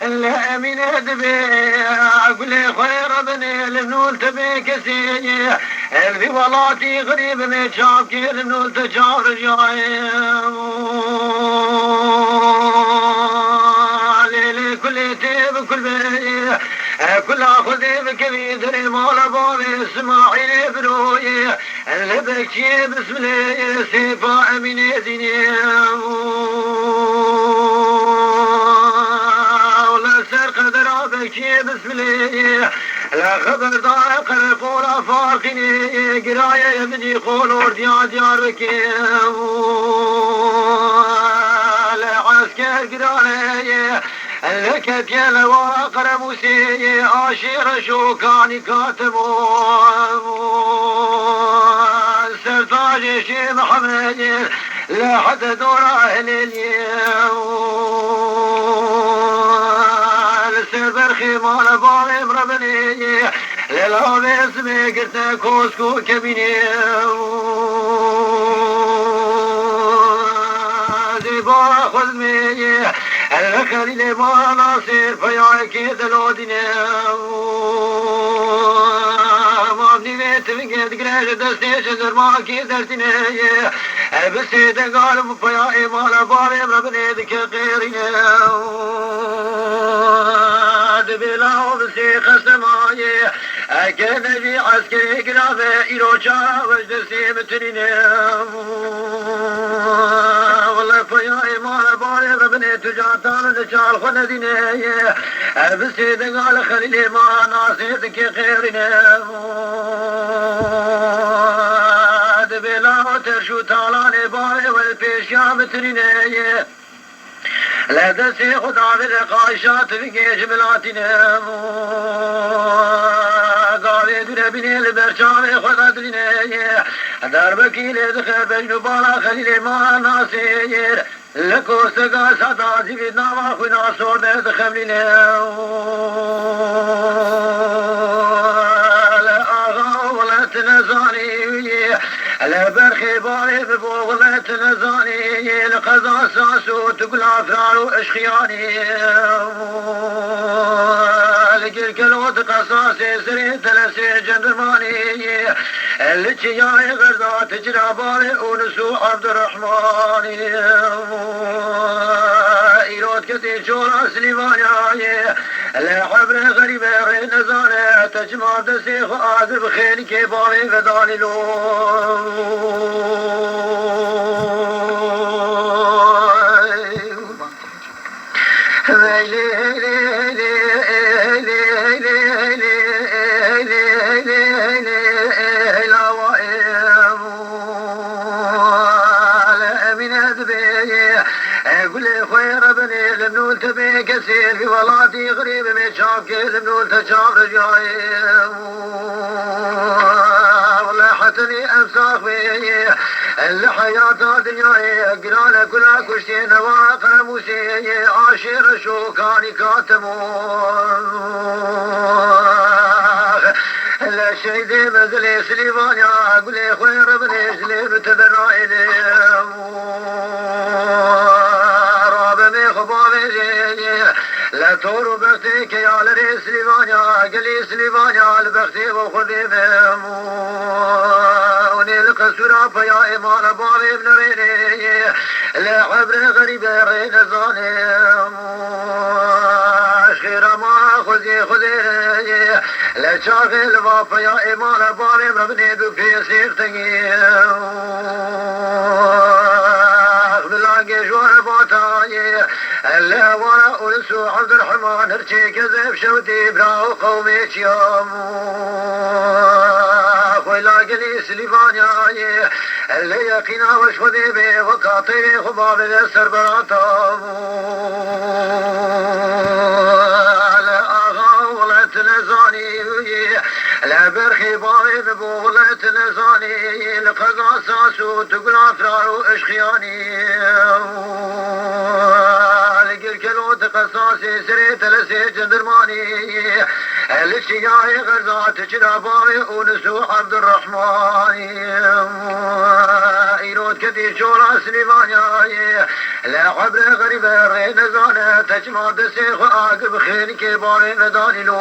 لا من ادبي اقول خير بني لنول تبي كسيني الفي ولاتي غريب متشاف كير لنول تشاف رجاي ليلي كل تيب كل بي كل اخذ بكبيد المال بابي اسماعيل بروي اللي بكي بسم الله سيفا امين ديني بسم الله لا خبر ضايق الفورة فارقني قراية يبني خلور ديار بكيم لا عسكر قراية لك يا واقر موسي عاشر شوكاني كاتمو سرتاج شي محمد لا حد دور اهل اليوم برخي مال باري مربني للا باسمي قلت كوسكو كبيني زيبا خذمي الخليل ما ناصر فياكي دلوديني ما ابني بيت فقد قريش دستيش درماكي درتيني بسيد قالب فياكي مال باري مربني ذكي غيريني بلا وبسي خسماي أكيد في عسكري قرابة إيروشا وجد سيمتنين والله فياي مال باري ربني تجاتان نشال خندين بسي دقال خليلي ما ناسيتك خيرين بلا وترشو تالاني باري والبيشيا متنين لا دسي خدا بالقايشات في جملاتنا قاوي دون بني البرشام خدا دلنا دربك لدخل بجنبالا خليل ما ناصير لكو سقا سدا زبدنا واخونا صور دخل لنا لا آغا ولا تنزاني لا برخي باري ببو ولا تنزاني لقضاء ساسو تقول افرار واشخياني لقل كلوت قصاصي سرين تلسي جندرماني اللي تجاي غرضا تجرى باري ونسو عبد الرحمن إيرود كتير شورا سليمانيا لا حبر غريبة غير نزانة تجمع دسيخ آذر بخيل كباري فداني لو لمنول تبي كثير في ولاتي غريب متشاف كيف لمنول تشاف رجاي والله حتني امساخ بي الحياة الدنيا قرانا كلها كشتي نواقر موسي عاشر شوكاني كاتمو لا شيء دي مزلي سليفانيا اقول لي خوي ربني اجلي بتدرائي لا تورو بختي يا لري سليفانيا قلي سليفانيا البختي وخذي بمو ونلقى سرافة يا إيمان بابي ابن ريني لا عبر غريب رين زاني خير ما خذي لا شاغل وافا يا إيمان بابي ربني بكي سيرتني بلاقي جوار بوتاي اللي ورا أنسو عبد الرحمن هرشي كذب شوتي براو قومي شيامو خويلاقي لي سليفانيا اللي يقينا وشخذي بي وقاطي خباب السر براتامو لا أغا ولا تنزاني لا برخي باري ببوغلة نزاني لقضاء ساسو تقول أفرار وإشخياني لقل كلوت قصاصي سريت لسي جندرماني الشياي غرزات جراباي ونسو عبد الرحمن إيرود كدي شورا سليمانيا لا عبر غريبة رين زانة تجمع دسيخ وآقب خير كبار مداني لو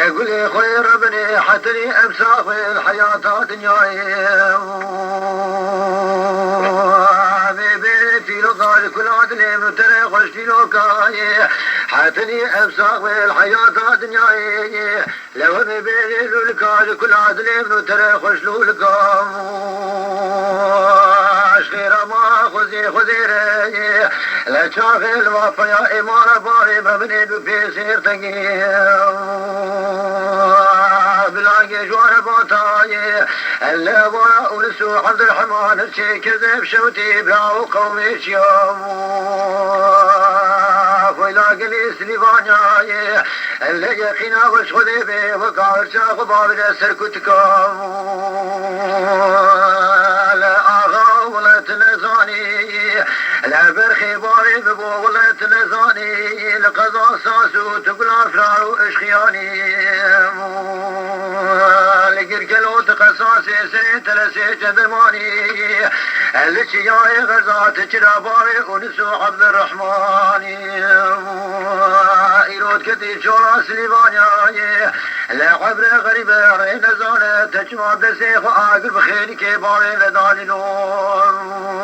أقول يا خوي ربني حتى أمساق الحياة دنياي في لقاء كل عدل متري خوش في لقاء حتى أمساق الحياة دنياي لو بيبي لقاء كل عدل متري خوش لقاء خير ما خذي رأي لا شاغل وفيا إمارة باري مبني بفيسير تقيم بلاقي جوار بطاي اللي وراء ونسو عبد الرحمن الشي كذب شوتي بلاو قومي شيوم ويلاقي لي سليفانيا اللي يقينا وش خذي بي وقاعد شاخ باب جسر كتكام لا آغا ولا تنزاني لا برخي باري ببو ولا تنزاني لقضاء ساسو تقول أفرارو اشخياني لقرقلو تقصاصي سرين تلسي جدماني اللي شياي غرزات جراباري ونسو عبد الرحمن إيرود كتي شورا سليفانيا لا عبر غريبة رين زانة تجمع دسيخ وآقل بخير كباري لداني نور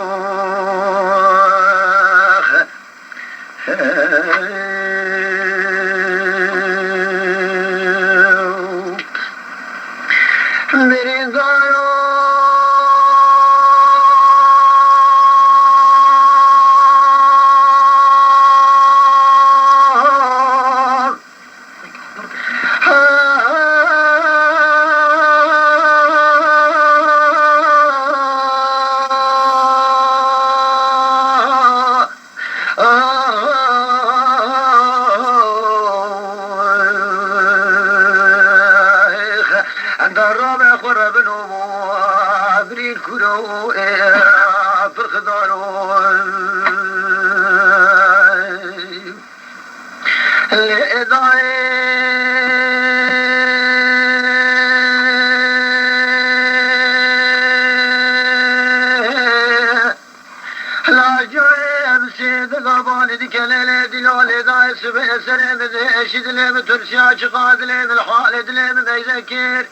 دلم ترسيا شقا دلم الحال دلم ميزكير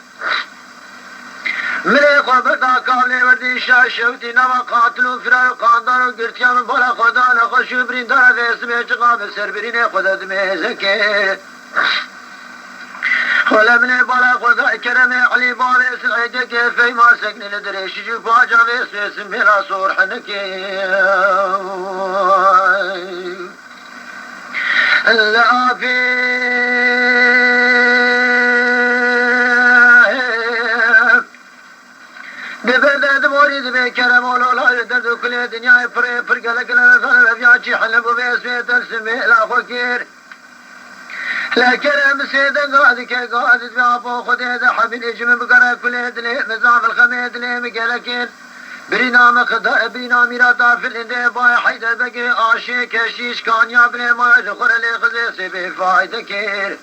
ملي خبرتا كامل وردي شاشوتي نما قاتلو فرار قاندارو قرتيام بلا خدانا خشو بريندار ويسمي شقا بسربرين خدد ميزكير ولا من بلا خدا كرمي علي بابي سعيدك في ما سكن لدريش جفا جاويس اسم بلا صور حنكي لا في ببدأ دموري دمي كرم ولا يدد كل دنيا فرق لك لنا بياجي حلب وبيسمي ترسمي لا فكير لا كرم سيدا قادك قادت بابو خديد حبيل اجم بقرا كل دلي مزام الخميد لي مقلكين برينام خدا برينام رادا في الاندي باي حيدا بقي عاشي كشيش كان يا بني ما دخل لي خزيسي بفايدة كير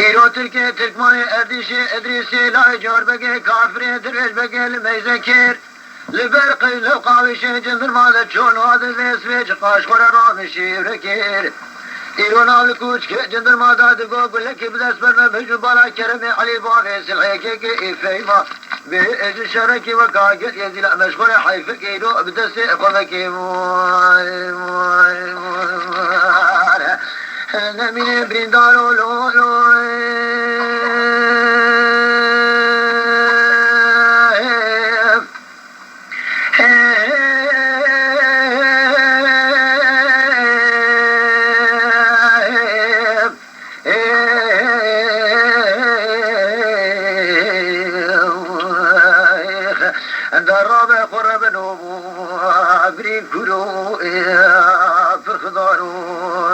إيرو تركي تركماني أرديشي أدريسي لا يجور بقي كافري درويش بقي الميزكير لبرقي لو قاوشي جندر ماذا تشون هذا الاسميج قاش خورا رامشي وركير إيرو نال كوش جندر ماذا تقو بلكي بدس برمى بجو بالا كرمي علي باغي سلحيكي كي إفايما بإج شركي وكاقل يزي لا مشغول حيفك إيرو بدسي أخذكي نمين بريندارو لولو درابة قرب نومو عبرين كرو فرخدارو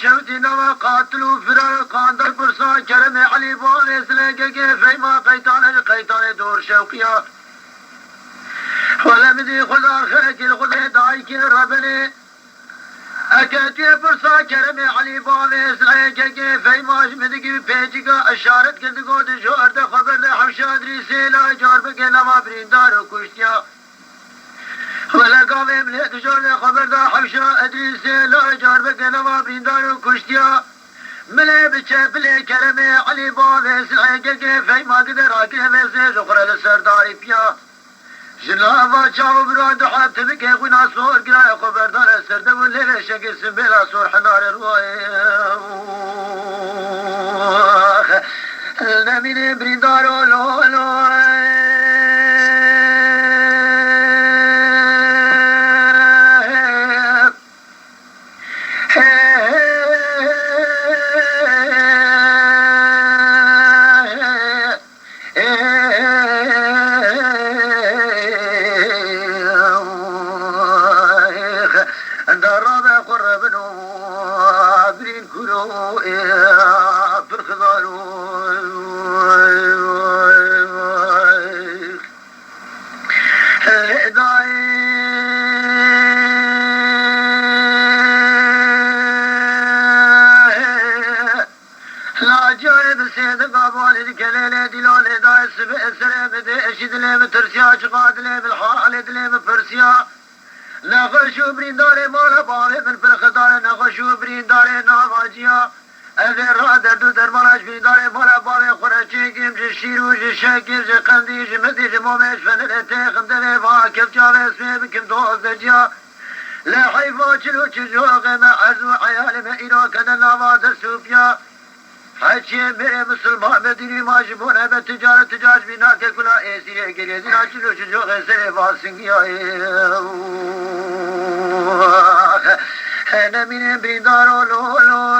شوتي نوا قاتلوا فرار قاندر برسان كرم علي بان اسلقه فيما قيتان دور شوقيا ولمدي خدا خلق الخدا دايك ربني اكاتي برسان كرم علي بان اسلقه فيما مدقي بيجيكا اشارت كدقو دجور ده خبر ده حمشادري سيلا جار بقى نوا بريندار وكشتيا ولا قابل من دجور خبر ده حمشا ادريسي لا جار بقى نوا بريندار وكشتيا ملي بچبل كرم علي باب سلقه فيما قدر اكل وزي زخر السرداري بيا جنابا چاو براد حبت بك غنا صور قرا خبر دار سرد وليل شق سبلا صور حنار رواي النبي بريندار لو لو نخشو برينداري مالا باوي من فرخدار نخشو برينداري نواجيا اگر را در دو در مالاش برينداري مالا باوي خورچي كم شيرو شكر قندي مدي مومش فنلته خمدل واكف جاوي اسمي بكم دوز دجيا لا حيفا چلو چجوغ ما عزو عيال ما ايرو كدن نواز سوفيا حچي میرے مسلمان مدینی ماجبونه به تجارت بینا که کلا ایسیره گریزی ناچلو چجو غزر واسنگی نمین بریندارو لولو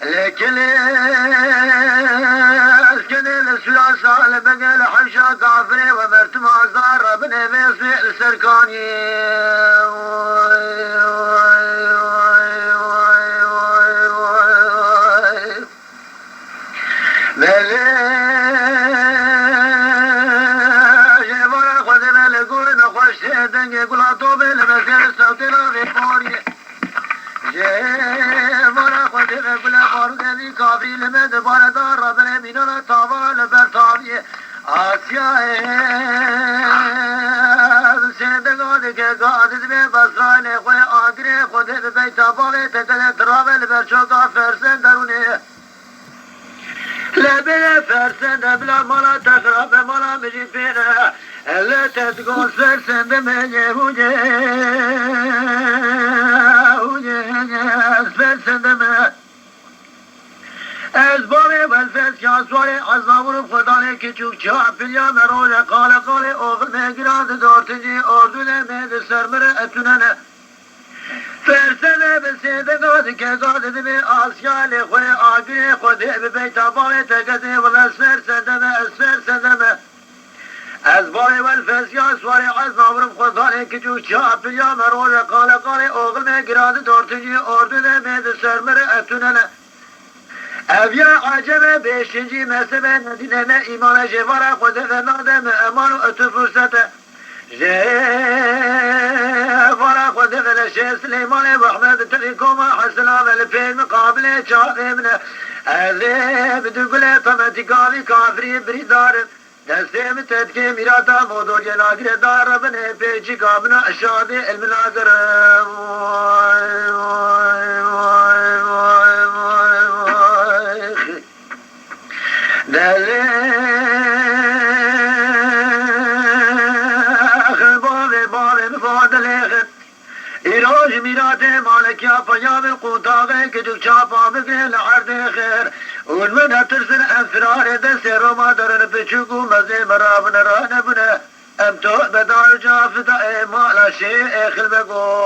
لكن اسكن السلاسة لبقى الحبشة كافرة ومرت مازار ربنا بيسمع السركاني جبار خدنا لقول نخش دنجي قلا طوبة لمسير السوطنة في بوري جبار خدنا بلا بارودني كافري لمد باردار ربنا بيننا طوال برطانية آسيا سيدنا که قادت به بسرائیل خوی آگره خودت بیت باوی تکل ترابل برچوکا فرسن درونه لبه فرسن بلا مالا تخراب مالا مجی پیره اللي تتقول فرسن دمجه وجه فرسن دمجه از باره والفس یا سواره از نامور خدانه که چوک چا پلیا مروژه قال قال اوغل مگراد دارتجی اردونه مید سرمره اتوننه فرسنه بسیده داد که داده به آسیال خوی آگره خوده به بیتا باره تگده و اسفر سدمه اسفر سدمه از باره والفس یا سواره از نامور خدانه که چوک چا پلیا مروژه قال قال اوغل مگراد دارتجی اردونه مید سرمره اتوننه اویا عجبه بیشنجی مسبه ندینه نه ایمان جواره خوده و نادم امان و اتو فرصته جواره خوده و لشه سلیمان و احمد تلیکوما حسنا و لپین مقابل چاقه منه عذب دوگله طمتی کاوی کافری بریدارم دستیم تدکی میراتا مودو جناگر دار بنه پیچی کابنا اشاد علم ناظرم ایروش میرات مالکیا پیام قوتاقه که جو چاپا بگه لحرد خیر اون من هترسن انفرار دست روما درن پچوکو مزه مراب نرانه بونه ام تو بدار جافتا مالا شیخ بگو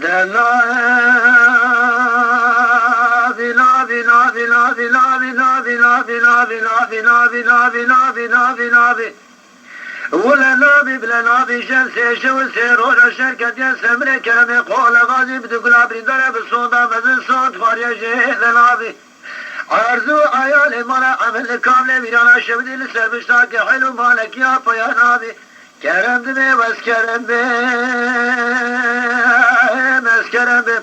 دلا بلا بلا بلا بلا بلا بلا بلا بلا بلا بلا بلا بلا ولا نابي بلا نابي شمس شو سيرون شركة يا سمرة كلام قول غازي بتقول عبري ضرب الصودا بزن صوت فاريا جهل نابي عرضو عيال مالا عمل كامل ميرانا شبدي لسربشتاك حلو مالك يا يا نابي كرم دمي واسكرم بي مسكرم بي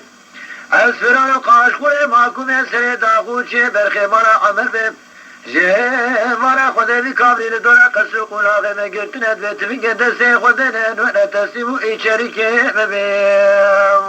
اسفران قاش خوي ماكو مسري داغوچي برخي مالا عمل بي جوارا خدا بی کابری لدورا قصو قلاغه مگرتنت و تفنگ دسته خودنه نونا تسیمو ایچاری که ببیم